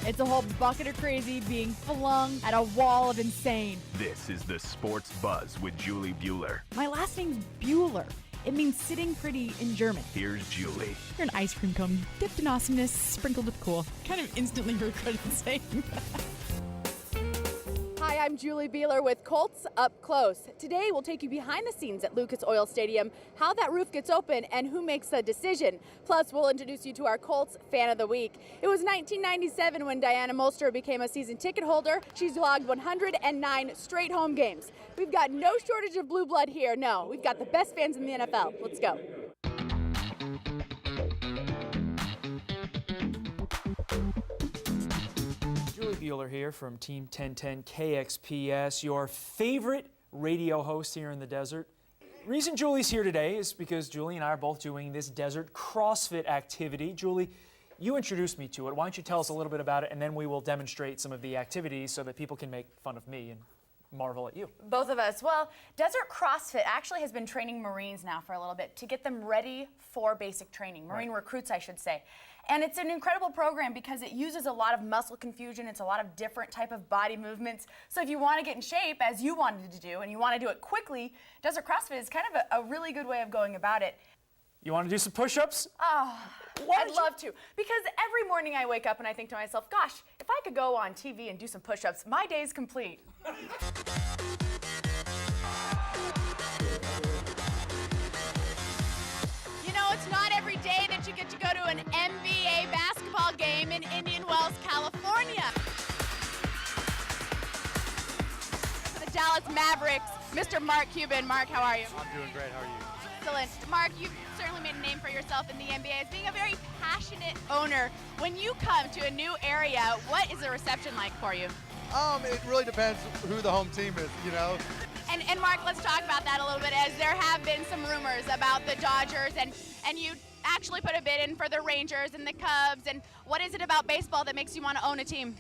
It's a whole bucket of crazy being flung at a wall of insane. This is the Sports Buzz with Julie Buehler. My last name's Buehler. It means sitting pretty in German. Here's Julie. You're an ice cream cone dipped in awesomeness, sprinkled with cool. Kind of instantly regretted saying that. Hi, I'm Julie Buehler with Colts Up Close. Today we'll take you behind the scenes at Lucas Oil Stadium, how that roof gets open and who makes the decision. Plus, we'll introduce you to our Colts Fan of the Week. It was 1997 when Diana Molster became a season ticket holder. She's logged 109 straight home games. We've got no shortage of blue blood here. No, we've got the best fans in the NFL. Let's go. Buehler here from Team 1010 KXPS, your favorite radio host here in the desert. Reason Julie's here today is because Julie and I are both doing this desert CrossFit activity. Julie, you introduced me to it. Why don't you tell us a little bit about it, and then we will demonstrate some of the activities so that people can make fun of me and marvel at you. Both of us. Well, Desert CrossFit actually has been training Marines now for a little bit to get them ready for basic training, Marine recruits, I should say. And it's an incredible program because it uses a lot of muscle confusion. It's a lot of different type of body movements. So if you want to get in shape, as you wanted to do, and you want to do it quickly, Desert CrossFit is kind of a really good way of going about it. You want to do some push-ups? Oh, I'd love to. Because every morning I wake up and I think to myself, gosh, if I could go on TV and do some push-ups, my day's complete. You know, it's not every day that you get to go to an NBA basketball game in Indian Wells, California. For the Dallas Mavericks, Mr. Mark Cuban. Mark, how are you? I'm doing great. How are you? Excellent. Mark, you've certainly made a name for yourself in the NBA as being a very passionate owner. When you come to a new area, what is the reception like for you? It really depends who the home team is, you know. And Mark, let's talk about that a little bit, as there have been some rumors about the Dodgers, and you actually put a bid in for the Rangers and the Cubs. And what is it about baseball that makes you want to own a team?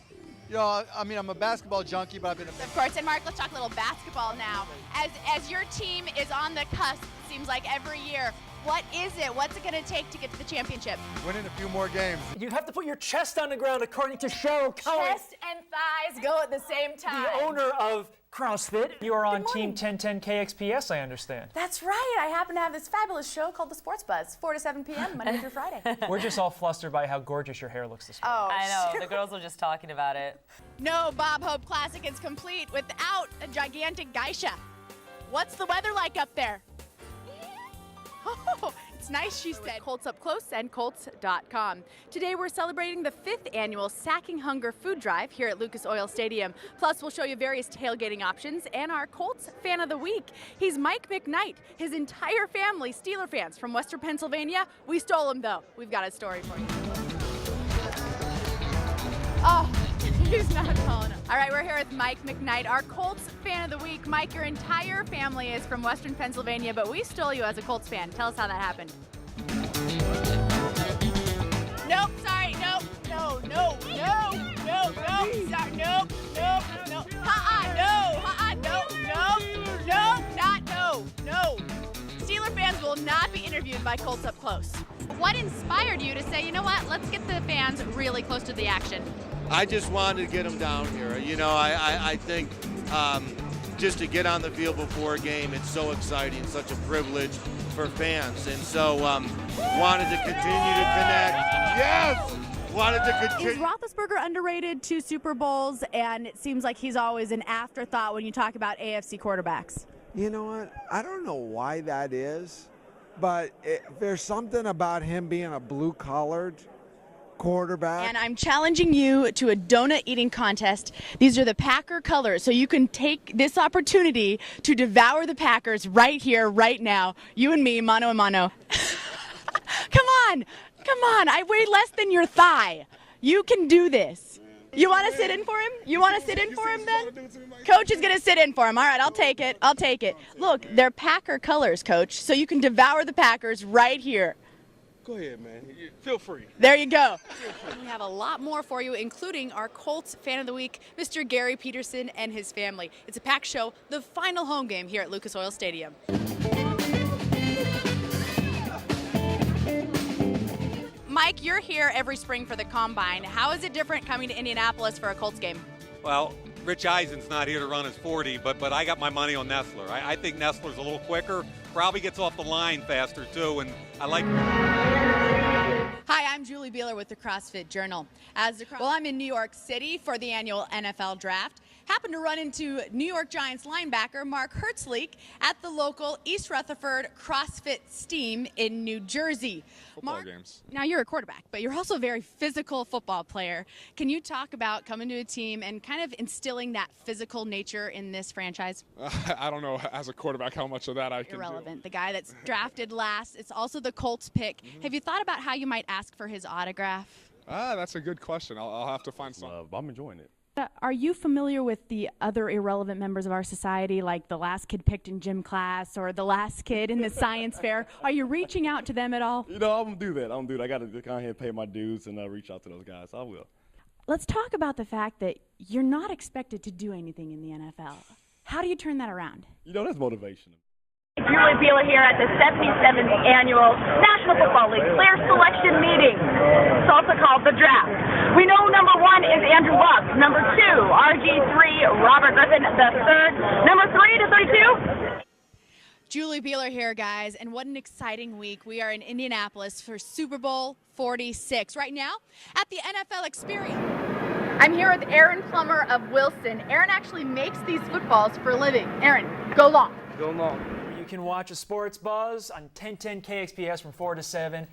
You know, I mean, I'm a basketball junkie, but I've been Of course. And Mark, let's talk a little basketball now. As your team is on the cusp, it seems like every year, what is it? What's it going to take to get to the championship? winning a few more games. You have to put your chest on the ground, according to Cheryl Cohen, Chest and thighs go at the same time. the owner of CrossFit. You are on Team 1010 KXPS, I understand. That's right. I happen to have this fabulous show called The Sports Buzz, 4 to 7 p.m., Monday through Friday. We're just all flustered by how gorgeous your hair looks this morning. Oh, I know, the girls were just talking about it. No Bob Hope Classic is complete without a gigantic geisha. What's the weather like up there? Oh, it's nice, she said. Colts Up Close and Colts.com. Today we're celebrating the 5th annual Sacking Hunger Food Drive here at Lucas Oil Stadium. Plus, we'll show you various tailgating options and our Colts Fan of the Week. He's Mike McKnight. His entire family, Steeler fans from Western Pennsylvania. We stole him, though. We've got a story for you. Oh, he's not calling him. All right, we're here with Mike McKnight, our Colts Fan of the Week. Mike, your entire family is from Western Pennsylvania, but we stole you as a Colts fan. Tell us how that happened. Nope, sorry, nope, no, sorry, nope, no. Steeler fans will not be interviewed by Colts Up Close. What inspired you to say, you know what, let's get the fans really close to the action? I just wanted to get them down here. You know, I think just to get on the field before a game, it's so exciting, such a privilege for fans. And so wanted to continue to connect. Yes! Wanted to continue. Is Roethlisberger underrated? 2 Super Bowls, and it seems like he's always an afterthought when you talk about AFC quarterbacks. You know what? I don't know why that is, but there's something about him being a blue-collared quarterback. And I'm challenging you to a donut eating contest. These are the Packer colors, so you can take this opportunity to devour the Packers right here, right now. You and me, mano a mano. Come on, I weigh less than your thigh. You can do this. You want to sit in for him? You want to sit in for him then? Coach is going to sit in for him. All right, I'll take it. Look, they're Packer colors, Coach, so you can devour the Packers right here. Go ahead, man. Feel free. There you go. We have a lot more for you, including our Colts Fan of the Week, Mr. Gary Peterson and his family. It's a packed show, the final home game here at Lucas Oil Stadium. Mike, Mike, you're here every spring for the Combine. How is it different coming to Indianapolis for a Colts game? Well, Rich Eisen's not here to run his 40, but I got my money on Nestler. I think Nestler's a little quicker, probably gets off the line faster too, and I like. Hi, I'm Julie Buehler with the CrossFit Journal. Well, I'm in New York City for the annual NFL Draft. Happened to run into New York Giants linebacker Mark Hertzleek at the local East Rutherford CrossFit Steam in New Jersey. Football games. Now, you're a quarterback, but you're also a very physical football player. Can you talk about coming to a team and kind of instilling that physical nature in this franchise? I don't know, as a quarterback, how much of that I can Irrelevant. The guy that's drafted last. It's also the Colts pick. Have you thought about how you might ask for his autograph? That's a good question. I'll have to find some. I'm enjoying it. Are you familiar with the other irrelevant members of our society, like the last kid picked in gym class or the last kid in the science fair? Are you reaching out to them at all? You know, I'm going to do that. I got to go ahead and pay my dues and reach out to those guys. I will. Let's talk about the fact that you're not expected to do anything in the NFL. How do you turn that around? You know, that's motivation. Julie Buehler here at the 77th Annual National Football League Player Selection Meeting. It's also called the Draft. We know number 1 is Andrew Luck, number 2, RG3, Robert Griffin III, number 3 to 32. Julie Buehler here, guys, and what an exciting week. We are in Indianapolis for Super Bowl 46 right now at the NFL Experience. I'm here with Aaron Plummer of Wilson. Aaron actually makes these footballs for a living. Aaron, go long. Go long. You can watch a Sports Buzz on 1010 KXPS from 4 to 7.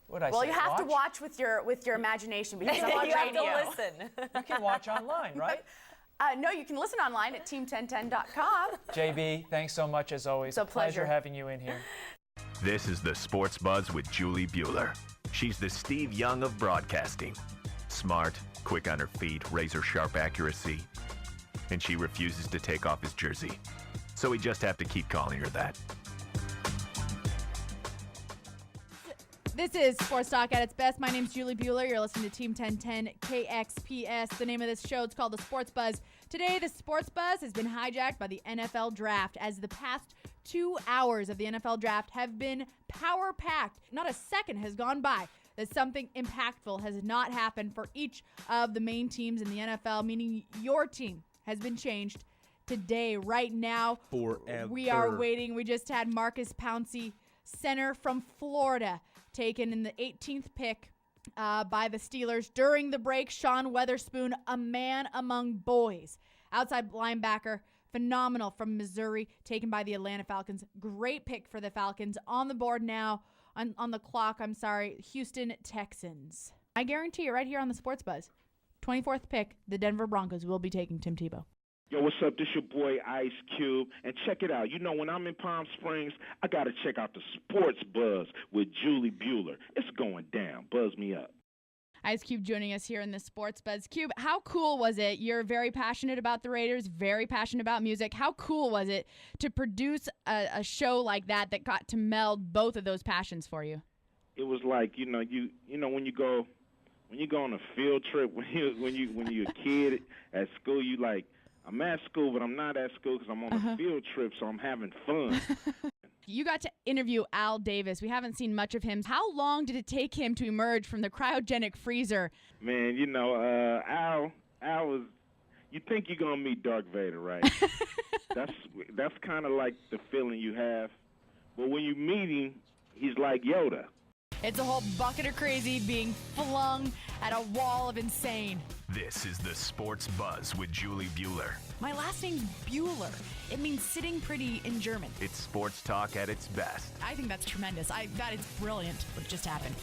What did I say? Well, you have to watch with your imagination because I'm on you radio. have to listen. You can watch online, right? No, you can listen online at team1010.com. JB, thanks so much as always. It's a pleasure having you in here. This is the Sports Buzz with Julie Buehler. She's the Steve Young of broadcasting. Smart, quick on her feet, razor-sharp accuracy. And she refuses to take off his jersey. So we just have to keep calling her that. This is Sports Talk at its best. My name's Julie Buehler. You're listening to Team 1010 KXPS. The name of this show is called The Sports Buzz. Today, the Sports Buzz has been hijacked by the NFL Draft as the past 2 hours of the NFL Draft have been power-packed. Not a second has gone by that something impactful has not happened for each of the main teams in the NFL, meaning your team has been changed today, right now. Forever. We are waiting. We just had Marcus Pouncey, center from Florida, taken in the 18th pick by the Steelers. During the break, Sean Weatherspoon, a man among boys. Outside linebacker, phenomenal from Missouri, taken by the Atlanta Falcons. Great pick for the Falcons. On the board now, on the clock, Houston Texans. I guarantee you right here on the Sports Buzz, 24th pick, the Denver Broncos will be taking Tim Tebow. Yo, what's up? This your boy Ice Cube, and check it out. You know, when I'm in Palm Springs, I got to check out the Sports Buzz with Julie Buehler. It's going down. Buzz me up. Ice Cube joining us here in the Sports Buzz. Cube, how cool was it? You're very passionate about the Raiders, very passionate about music. How cool was it to produce a show like that got to meld both of those passions for you? It was like, you know when you go on a field trip when you're a kid at school, you like, I'm at school, but I'm not at school because I'm on a field trip, so I'm having fun. You got to interview Al Davis. We haven't seen much of him. How long did it take him to emerge from the cryogenic freezer? Man, Al was, you think you're going to meet Darth Vader, right? That's kind of like the feeling you have. But when you meet him, he's like Yoda. It's a whole bucket of crazy being flung at a wall of insane. This is the Sports Buzz with Julie Buehler. My last name's Buehler. It means sitting pretty in German. It's sports talk at its best. I think that's tremendous. That is brilliant what just happened.